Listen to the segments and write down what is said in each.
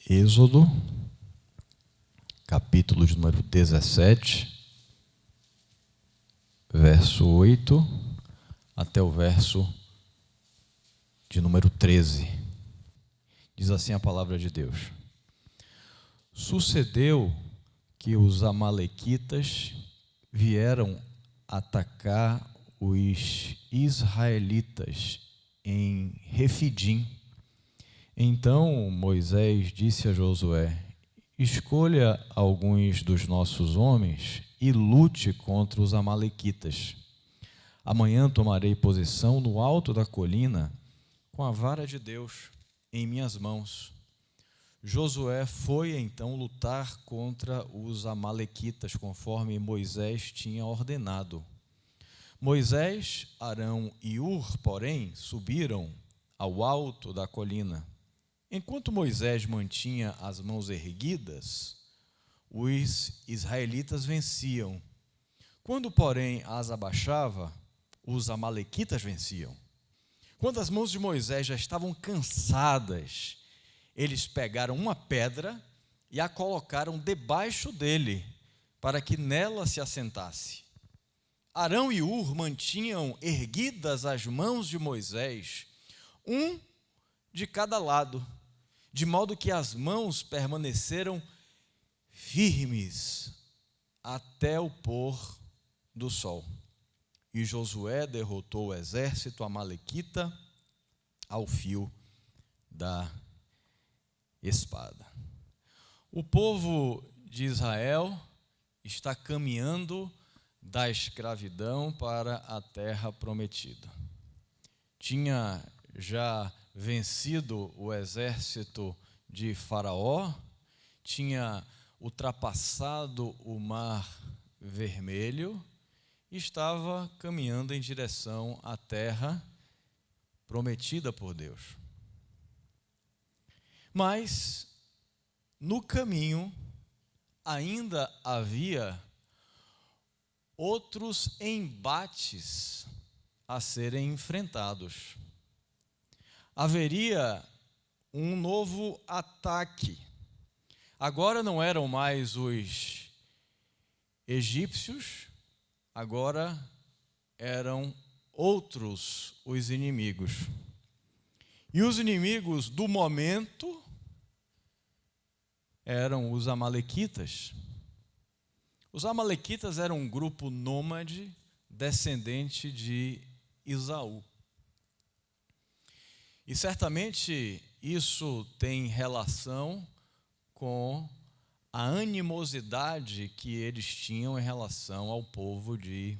Êxodo, capítulo de número 17, verso 8 até o verso de número 13. Diz assim a palavra de Deus: Sucedeu que os amalequitas vieram atacar os israelitas em Refidim. Então Moisés disse a Josué: escolha alguns dos nossos homens e lute contra os amalequitas. Amanhã tomarei posição no alto da colina com a vara de Deus em minhas mãos. Josué foi então lutar contra os amalequitas, conforme Moisés tinha ordenado. Moisés, Arão e Hur, porém, subiram ao alto da colina. Enquanto Moisés mantinha as mãos erguidas, os israelitas venciam. Quando, porém, as abaixava, os amalequitas venciam. Quando as mãos de Moisés já estavam cansadas, eles pegaram uma pedra e a colocaram debaixo dele, para que nela se assentasse. Arão e Hur mantinham erguidas as mãos de Moisés, um de cada lado, de modo que as mãos permaneceram firmes até o pôr do sol. E Josué derrotou o exército amalequita ao fio da espada. O povo de Israel está caminhando da escravidão para a terra prometida. Tinha já vencido o exército de Faraó, tinha ultrapassado o Mar Vermelho e estava caminhando em direção à terra prometida por Deus. Mas, no caminho, ainda havia outros embates a serem enfrentados. Haveria um novo ataque. Agora não eram mais os egípcios, agora eram outros os inimigos. E os inimigos do momento eram os amalequitas. Os amalequitas eram um grupo nômade descendente de Esaú. E certamente isso tem relação com a animosidade que eles tinham em relação ao povo de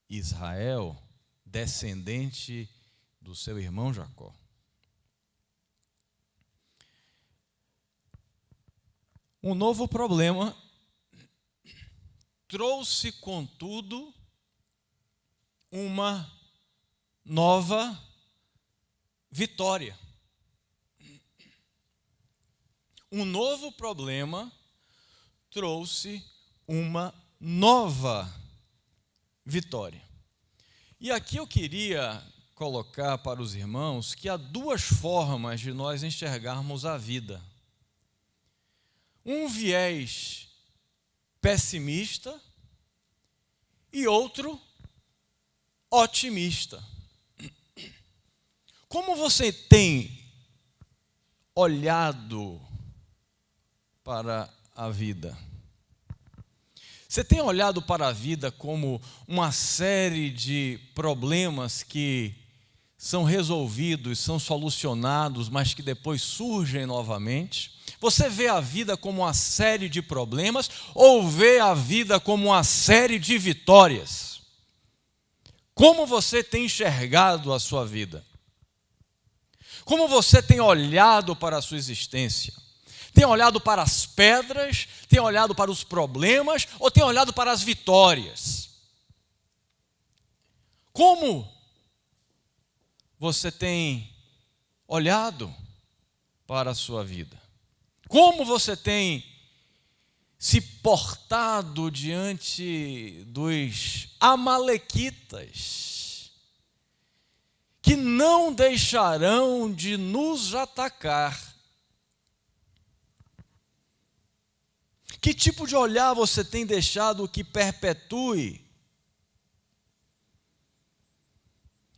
Israel, descendente do seu irmão Jacó. Um novo problema trouxe, contudo, uma nova vitória. Um novo problema trouxe uma nova vitória. E aqui eu queria colocar para os irmãos que há duas formas de nós enxergarmos a vida. Um viés pessimista e outro otimista. Como você tem olhado para a vida? Você tem olhado para a vida como uma série de problemas que são resolvidos, são solucionados, mas que depois surgem novamente? Você vê a vida como uma série de problemas ou vê a vida como uma série de vitórias? Como você tem enxergado a sua vida? Como você tem olhado para a sua existência? Tem olhado para as pedras? Tem olhado para os problemas? Ou tem olhado para as vitórias? Como você tem olhado para a sua vida? Como você tem se portado diante dos amalequitas, que não deixarão de nos atacar Que tipo de olhar você tem deixado que perpetue?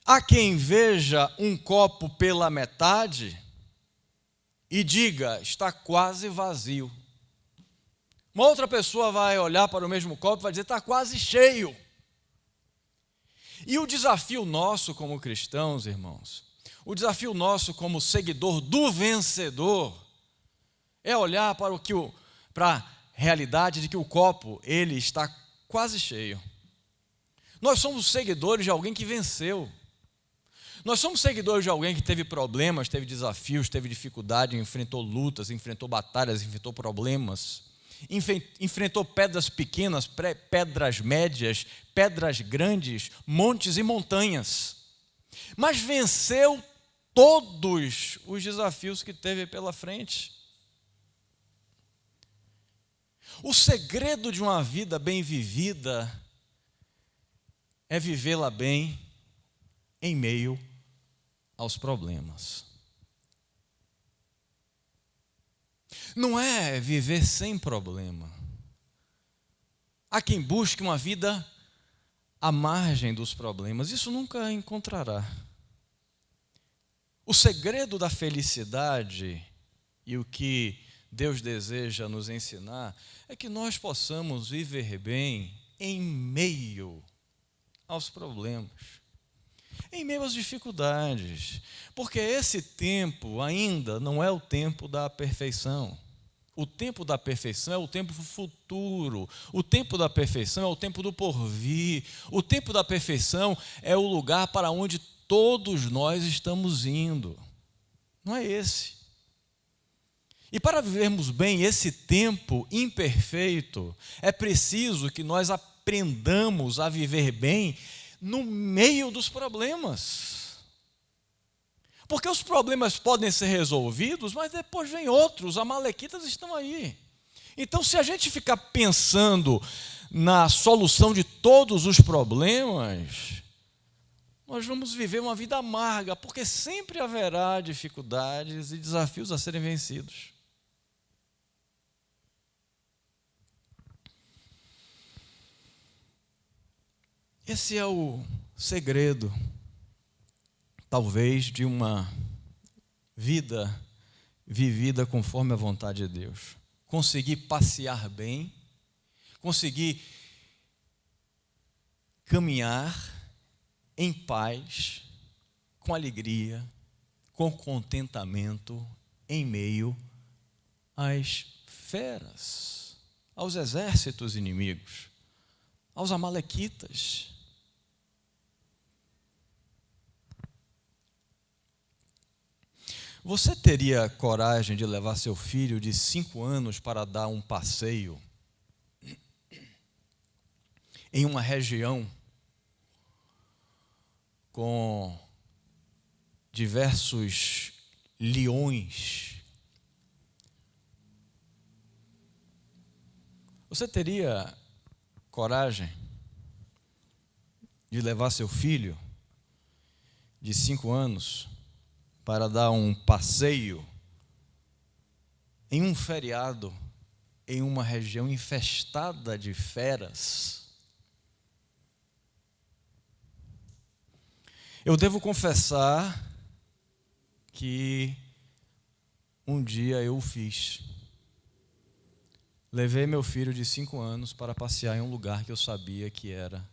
Há quem veja um copo pela metade e diga, está quase vazio. Uma outra pessoa vai olhar para o mesmo copo e vai dizer, está quase cheio. E o desafio nosso como cristãos, irmãos, o desafio nosso como seguidor do vencedor, é olhar para a realidade de que o copo, ele está quase cheio. Nós somos seguidores de alguém que venceu. Nós somos seguidores de alguém que teve problemas, teve desafios, teve dificuldade, enfrentou lutas, enfrentou batalhas, enfrentou problemas, enfrentou pedras pequenas, pedras médias, pedras grandes, montes e montanhas. Mas venceu todos os desafios que teve pela frente. O segredo de uma vida bem vivida é vivê-la bem em meio aos problemas. Não é viver sem problema. Há quem busque uma vida à margem dos problemas. Isso nunca encontrará. O segredo da felicidade e o que Deus deseja nos ensinar é que nós possamos viver bem em meio aos problemas, em meio às dificuldades, porque esse tempo ainda não é o tempo da perfeição. O tempo da perfeição é o tempo futuro, o tempo da perfeição é o tempo do porvir, o tempo da perfeição é o lugar para onde todos nós estamos indo, não é esse. E para vivermos bem esse tempo imperfeito, é preciso que nós aprendamos a viver bem no meio dos problemas. Porque os problemas podem ser resolvidos, mas depois vem outros, os amalequitas estão aí. Então, se a gente ficar pensando na solução de todos os problemas, nós vamos viver uma vida amarga, porque sempre haverá dificuldades e desafios a serem vencidos. Esse é o segredo, talvez, de uma vida vivida conforme a vontade de Deus. Conseguir passear bem, conseguir caminhar em paz, com alegria, com contentamento, em meio às feras, aos exércitos inimigos, aos amalequitas. Você teria coragem de levar seu filho de 5 anos para dar um passeio em uma região com diversos leões? Você teria coragem de levar seu filho de 5 anos para dar um passeio em um feriado em uma região infestada de feras? Eu devo confessar que um dia eu o fiz. Levei meu filho de 5 anos para passear em um lugar que eu sabia que era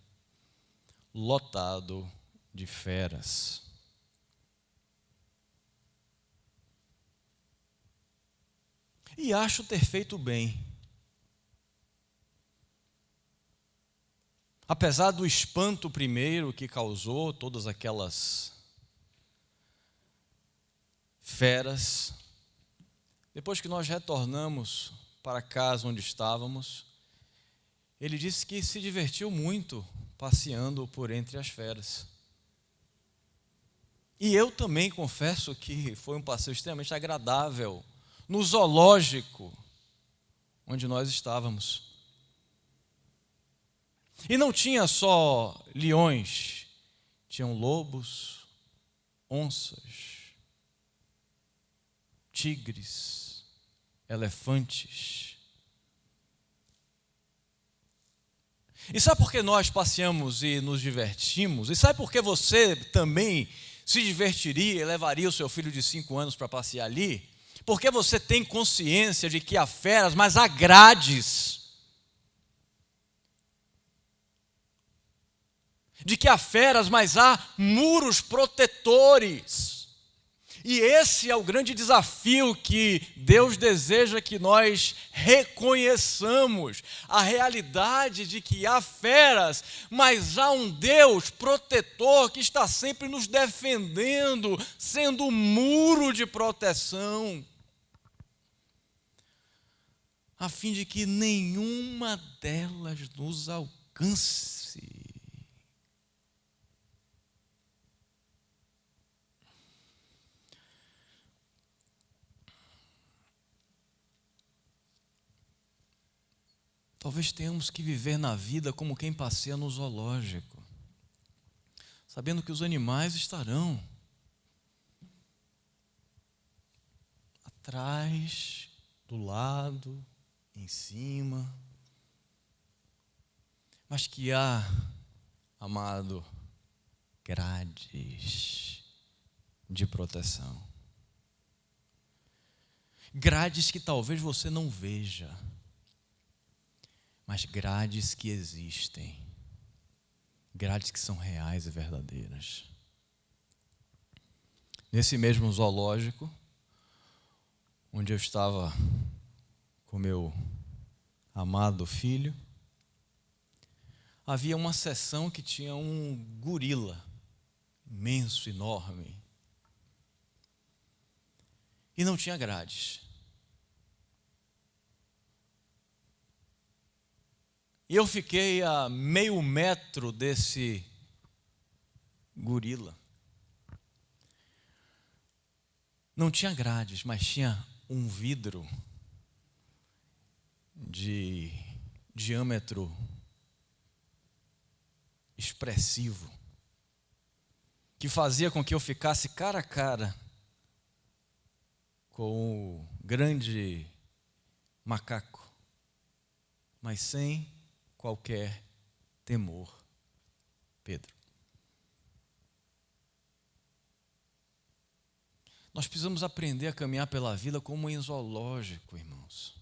lotado de feras. E acho ter feito bem. Apesar do espanto primeiro que causou todas aquelas feras, depois que nós retornamos para casa onde estávamos, ele disse que se divertiu muito passeando por entre as feras. E eu também confesso que foi um passeio extremamente agradável no zoológico onde nós estávamos. E não tinha só leões, tinham lobos, onças, tigres, elefantes. E sabe por que nós passeamos e nos divertimos? E sabe por que você também se divertiria e levaria o seu filho de 5 anos para passear ali? Porque você tem consciência de que há feras, mas há grades. De que há feras, mas há muros protetores. E esse é o grande desafio que Deus deseja que nós reconheçamos. A realidade de que há feras, mas há um Deus protetor que está sempre nos defendendo, sendo um muro de proteção, a fim de que nenhuma delas nos alcance. Talvez tenhamos que viver na vida como quem passeia no zoológico, sabendo que os animais estarão atrás, do lado, em cima, mas que há, amado, grades de proteção. Grades que talvez você não veja, mas grades que existem, grades que são reais e verdadeiras. Nesse mesmo zoológico, onde eu estava com meu amado filho, havia uma seção que tinha um gorila, imenso, enorme, e não tinha grades. E eu fiquei a meio metro desse gorila. Não tinha grades, mas tinha um vidro de diâmetro expressivo, que fazia com que eu ficasse cara a cara com o grande macaco, mas sem qualquer temor. Pedro, nós precisamos aprender a caminhar pela vida como em zoológico, irmãos.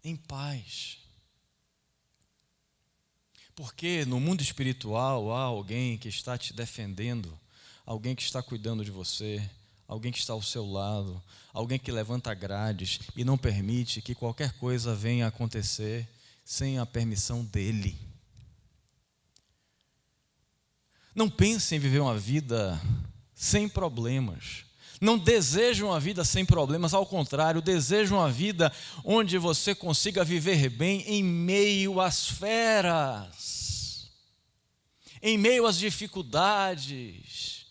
Em paz. Porque no mundo espiritual há alguém que está te defendendo, alguém que está cuidando de você, alguém que está ao seu lado, alguém que levanta grades e não permite que qualquer coisa venha a acontecer sem a permissão dele. Não pense em viver uma vida sem problemas. Não deseje uma vida sem problemas, ao contrário, deseje uma vida onde você consiga viver bem em meio às feras, em meio às dificuldades,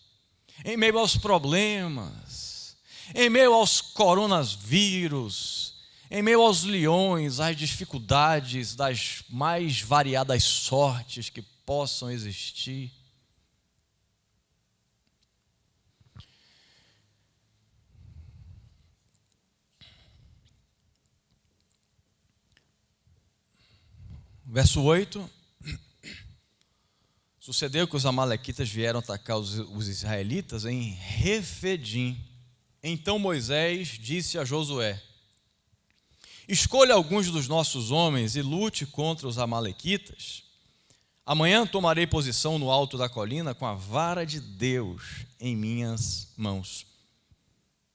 em meio aos problemas, em meio aos coronavírus, em meio aos leões, às dificuldades das mais variadas sortes que possam existir. Verso 8. Sucedeu que os amalequitas vieram atacar os israelitas em Refidim. Então Moisés disse a Josué: escolha alguns dos nossos homens e lute contra os amalequitas. Amanhã tomarei posição no alto da colina com a vara de Deus em minhas mãos.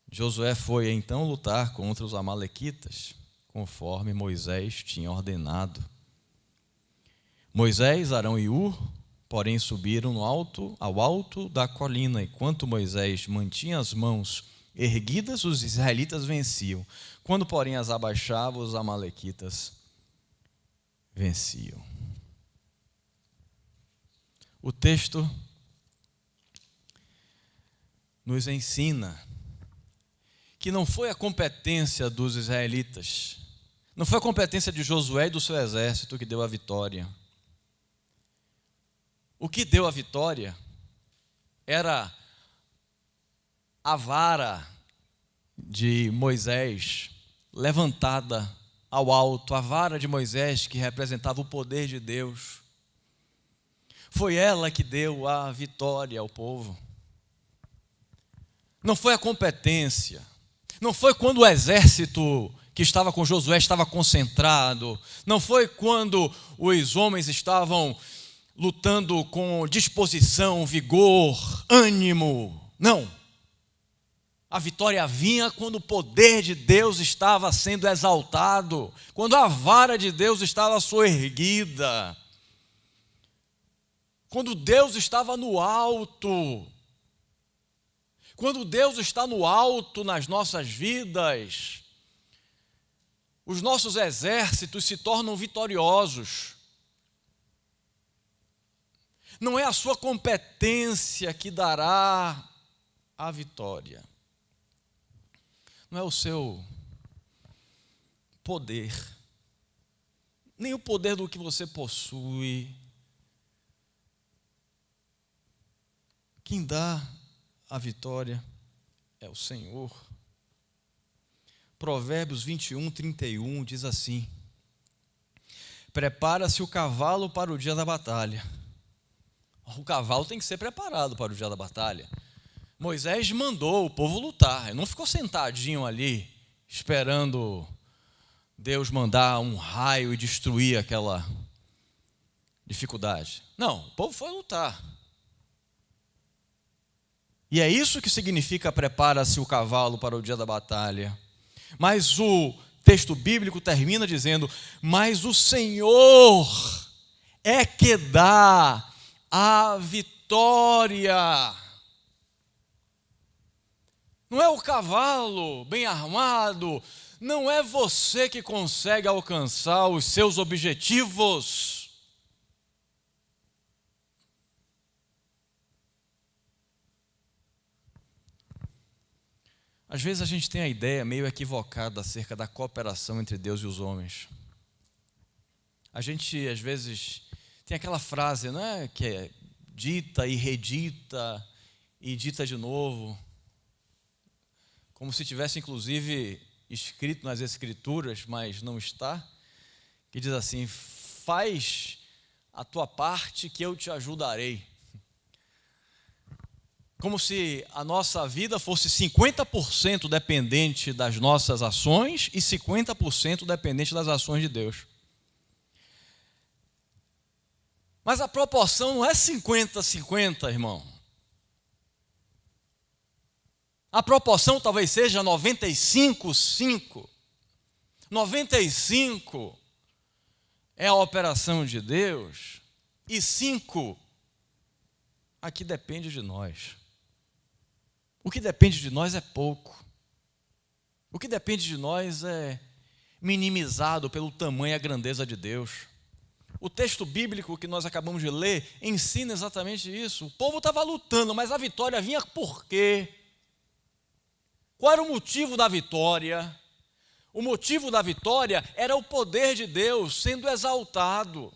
Josué foi então lutar contra os amalequitas, conforme Moisés tinha ordenado. Moisés, Arão e Hur, porém, subiram ao alto da colina, e enquanto Moisés mantinha as mãos erguidas, os israelitas venciam. Quando, porém, as abaixava, os amalequitas venciam. O texto nos ensina que não foi a competência dos israelitas, não foi a competência de Josué e do seu exército que deu a vitória. O que deu a vitória era a vara de Moisés levantada ao alto, a vara de Moisés que representava o poder de Deus. Foi ela que deu a vitória ao povo. Não foi a competência, não foi quando o exército que estava com Josué estava concentrado, não foi quando os homens estavam lutando com disposição, vigor, ânimo. Não. A vitória vinha quando o poder de Deus estava sendo exaltado, quando a vara de Deus estava soerguida, quando Deus estava no alto. Quando Deus está no alto nas nossas vidas, os nossos exércitos se tornam vitoriosos. Não é a sua competência que dará a vitória. Não é o seu poder, nem o poder do que você possui. Quem dá a vitória é o Senhor. Provérbios 21, 31 diz assim: prepara-se o cavalo para o dia da batalha. O cavalo tem que ser preparado para o dia da batalha. Moisés mandou o povo lutar, ele não ficou sentadinho ali, esperando Deus mandar um raio e destruir aquela dificuldade. Não, o povo foi lutar. E é isso que significa prepara-se o cavalo para o dia da batalha. Mas o texto bíblico termina dizendo: mas o Senhor é que dá a vitória. Não é o cavalo bem armado, não é você que consegue alcançar os seus objetivos. Às vezes a gente tem a ideia meio equivocada acerca da cooperação entre Deus e os homens. A gente, às vezes, tem aquela frase, né, que é dita e redita e dita de novo, como se tivesse, inclusive, escrito nas Escrituras, mas não está, que diz assim: faz a tua parte que eu te ajudarei. Como se a nossa vida fosse 50% dependente das nossas ações e 50% dependente das ações de Deus. Mas a proporção não é 50-50, irmão. A proporção talvez seja 95-5. 95 é a operação de Deus e 5 aqui depende de nós. O que depende de nós é pouco. O que depende de nós é minimizado pelo tamanho e a grandeza de Deus. O texto bíblico que nós acabamos de ler ensina exatamente isso. O povo estava lutando, mas a vitória vinha por quê? Qual era o motivo da vitória? O motivo da vitória era o poder de Deus sendo exaltado.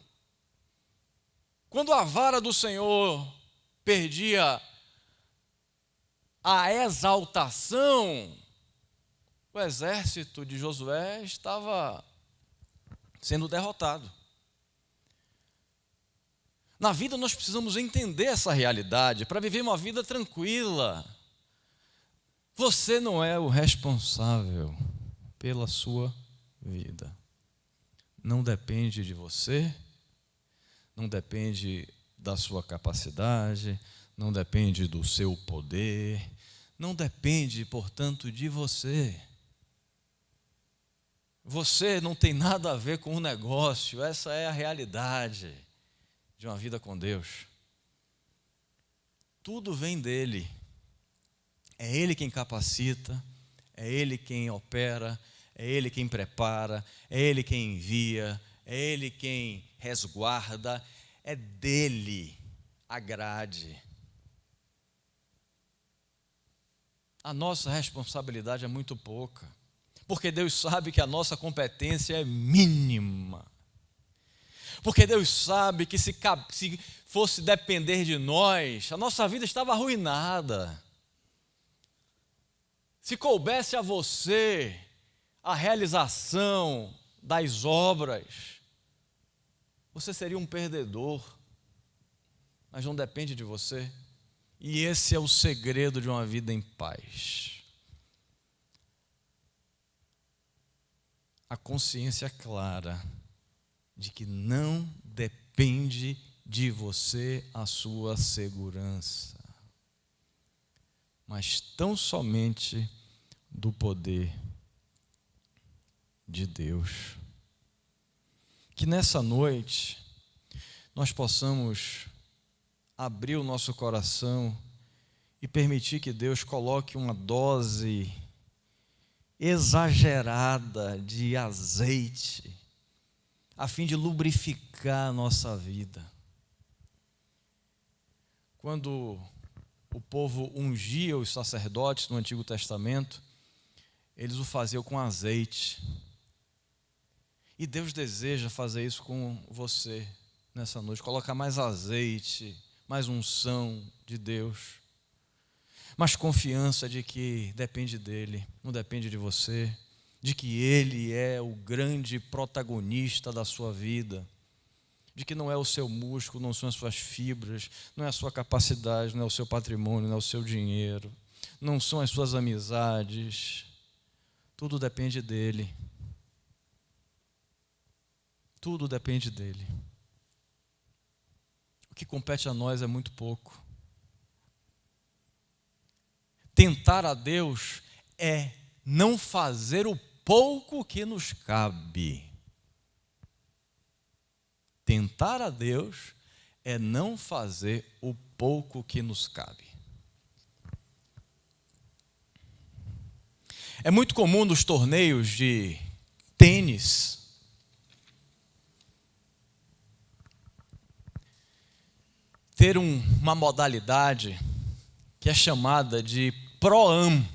Quando a vara do Senhor perdia a exaltação, o exército de Josué estava sendo derrotado. Na vida nós precisamos entender essa realidade para viver uma vida tranquila. Você não é o responsável pela sua vida. Não depende de você, não depende da sua capacidade, não depende do seu poder, não depende, portanto, de você. Você não tem nada a ver com o negócio, essa é a realidade de uma vida com Deus. Tudo vem dele. É ele quem capacita, é ele quem opera, é ele quem prepara, é ele quem envia, é ele quem resguarda, é dele a grade. A nossa responsabilidade é muito pouca, porque Deus sabe que a nossa competência é mínima. Porque Deus sabe que se fosse depender de nós, a nossa vida estava arruinada. Se coubesse a você a realização das obras, você seria um perdedor, mas não depende de você. E esse é o segredo de uma vida em paz. A consciência clara de que não depende de você a sua segurança, mas tão somente do poder de Deus. Que nessa noite nós possamos abrir o nosso coração e permitir que Deus coloque uma dose exagerada de azeite, a fim de lubrificar a nossa vida. Quando o povo ungia os sacerdotes no Antigo Testamento, eles o faziam com azeite. E Deus deseja fazer isso com você nessa noite, colocar mais azeite, mais unção de Deus, mais confiança de que depende dEle, não depende de você, de que Ele é o grande protagonista da sua vida, de que não é o seu músculo, não são as suas fibras, não é a sua capacidade, não é o seu patrimônio, não é o seu dinheiro, não são as suas amizades, tudo depende dEle. Tudo depende dEle. O que compete a nós é muito pouco. Tentar a Deus é não fazer o pouco que nos cabe. Tentar a Deus é não fazer o pouco que nos cabe. É muito comum nos torneios de tênis ter uma modalidade que é chamada de Pro-Am.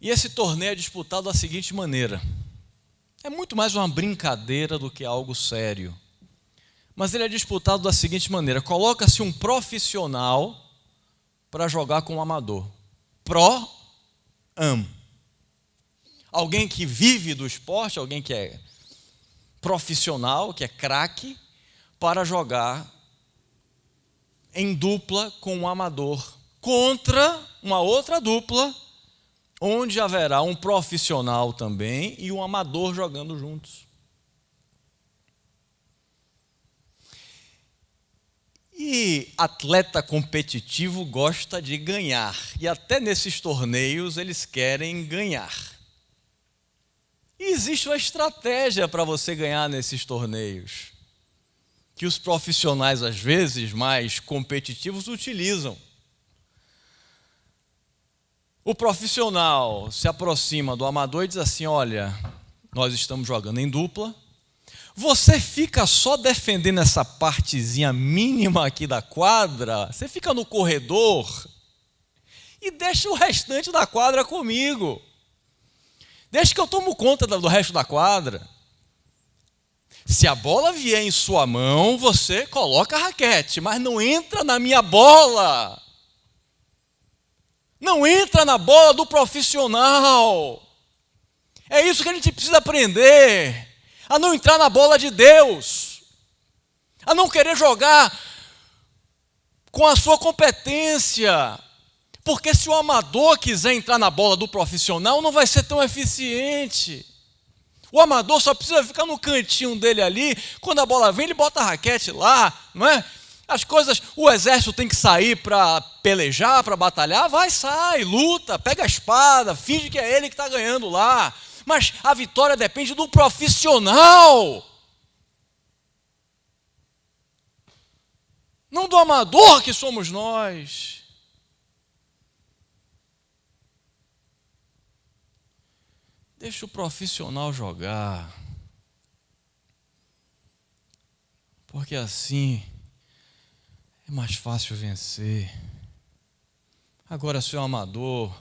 E esse torneio é disputado da seguinte maneira: é muito mais uma brincadeira do que algo sério, mas ele é disputado da seguinte maneira: coloca-se um profissional para jogar com um amador. Pro-Am. Alguém que vive do esporte, alguém que é profissional, que é craque, para jogar em dupla com um amador, contra uma outra dupla, onde haverá um profissional também e um amador jogando juntos. E atleta competitivo gosta de ganhar, e até nesses torneios eles querem ganhar. E existe uma estratégia para você ganhar nesses torneios, que os profissionais, às vezes, mais competitivos, utilizam. O profissional se aproxima do amador e diz assim: olha, nós estamos jogando em dupla, você fica só defendendo essa partezinha mínima aqui da quadra, você fica no corredor e deixa o restante da quadra comigo. Deixa que eu tomo conta do resto da quadra. Se a bola vier em sua mão, você coloca a raquete, mas não entra na minha bola. Não entra na bola do profissional. É isso que a gente precisa aprender. A não entrar na bola de Deus. A não querer jogar com a sua competência. Porque se o amador quiser entrar na bola do profissional, não vai ser tão eficiente. O amador só precisa ficar no cantinho dele ali. Quando a bola vem, ele bota a raquete lá, não é? As coisas, o exército tem que sair para pelejar, para batalhar, sai, luta, pega a espada, finge que é ele que está ganhando lá. Mas a vitória depende do profissional. Não do amador que somos nós. Deixa o profissional jogar. Porque assim é mais fácil vencer. Agora, se o amador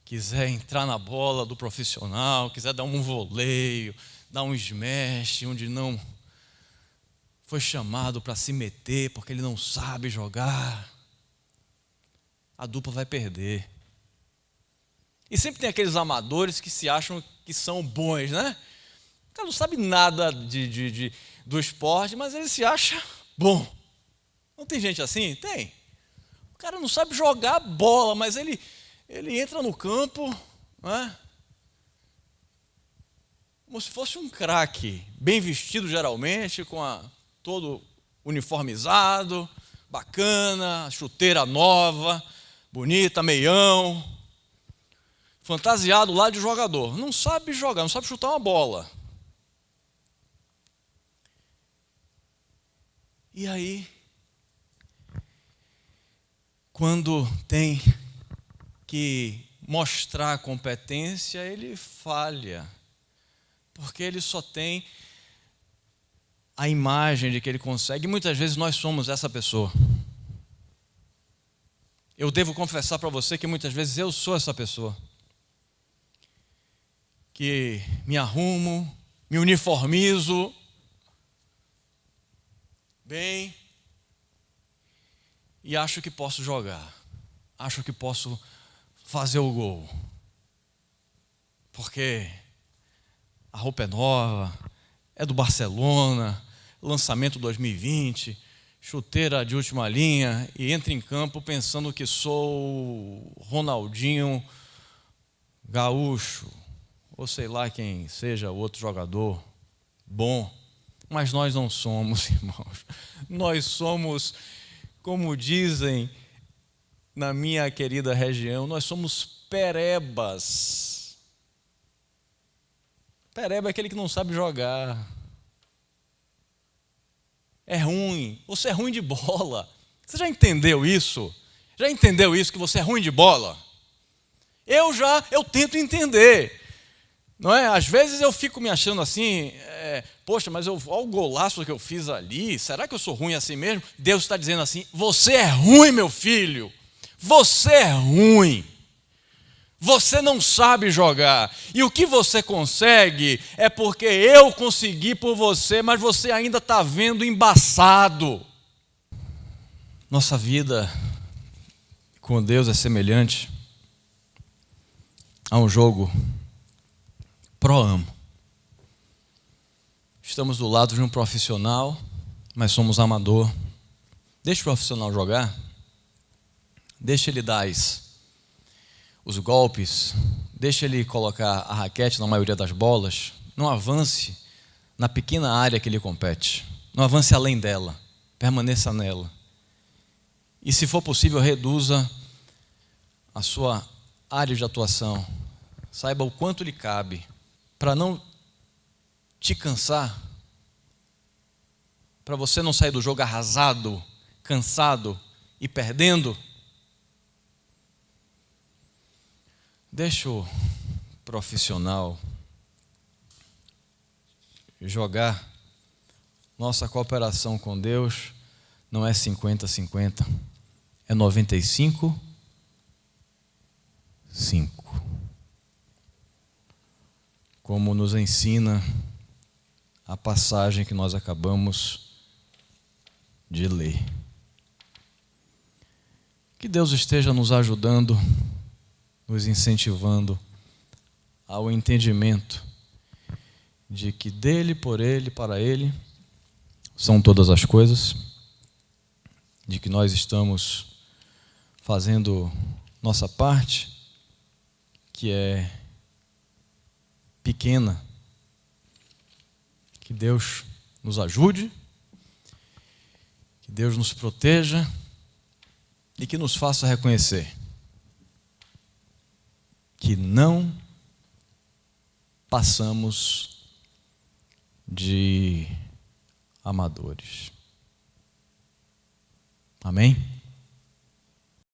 quiser entrar na bola do profissional, quiser dar um voleio, dar um smash, onde não foi chamado para se meter, porque ele não sabe jogar, a dupla vai perder. E sempre tem aqueles amadores que se acham que são bons, né? O cara não sabe nada do esporte, mas ele se acha bom. Não tem gente assim? Tem. O cara não sabe jogar bola, mas ele entra no campo, né? Como se fosse um craque, bem vestido geralmente, todo uniformizado, bacana, chuteira nova, bonita, meião, fantasiado lá de jogador. Não sabe jogar, não sabe chutar uma bola. E aí, quando tem que mostrar competência, ele falha, porque ele só tem a imagem de que ele consegue, e muitas vezes nós somos essa pessoa. Eu devo confessar para você que muitas vezes eu sou essa pessoa, que me arrumo, me uniformizo bem e acho que posso jogar, acho que posso fazer o gol, porque a roupa é nova, é do Barcelona, lançamento 2020, chuteira de última linha, e entro em campo pensando que sou Ronaldinho Gaúcho, ou sei lá quem seja outro jogador bom. Mas nós não somos, irmãos. Nós somos, como dizem na minha querida região, nós somos perebas. Pereba é aquele que não sabe jogar. É ruim. Você é ruim de bola. Você já entendeu isso? Já entendeu isso, que você é ruim de bola? Eu tento entender. Não é? Às vezes eu fico me achando assim, poxa, mas olha o golaço que eu fiz ali, será que eu sou ruim assim mesmo? Deus está dizendo assim, você é ruim, meu filho, você é ruim, você não sabe jogar, e o que você consegue é porque eu consegui por você, mas você ainda está vendo embaçado. Nossa vida com Deus é semelhante a um jogo Pro-Am. Estamos do lado de um profissional, mas somos amador. Deixa o profissional jogar. Deixa ele dar os golpes. Deixa ele colocar a raquete na maioria das bolas. Não avance na pequena área que ele compete. Não avance além dela. Permaneça nela. E, se for possível, reduza a sua área de atuação. Saiba o quanto lhe cabe, para não te cansar, para você não sair do jogo arrasado, cansado e perdendo. Deixa o profissional jogar. Nossa cooperação com Deus não é 50-50, é 95-5. Como nos ensina a passagem que nós acabamos de ler. Que Deus esteja nos ajudando, nos incentivando ao entendimento de que dele, por ele, para ele são todas as coisas, de que nós estamos fazendo nossa parte, que é pequena. Que Deus nos ajude, que Deus nos proteja e que nos faça reconhecer que não passamos de amadores. Amém?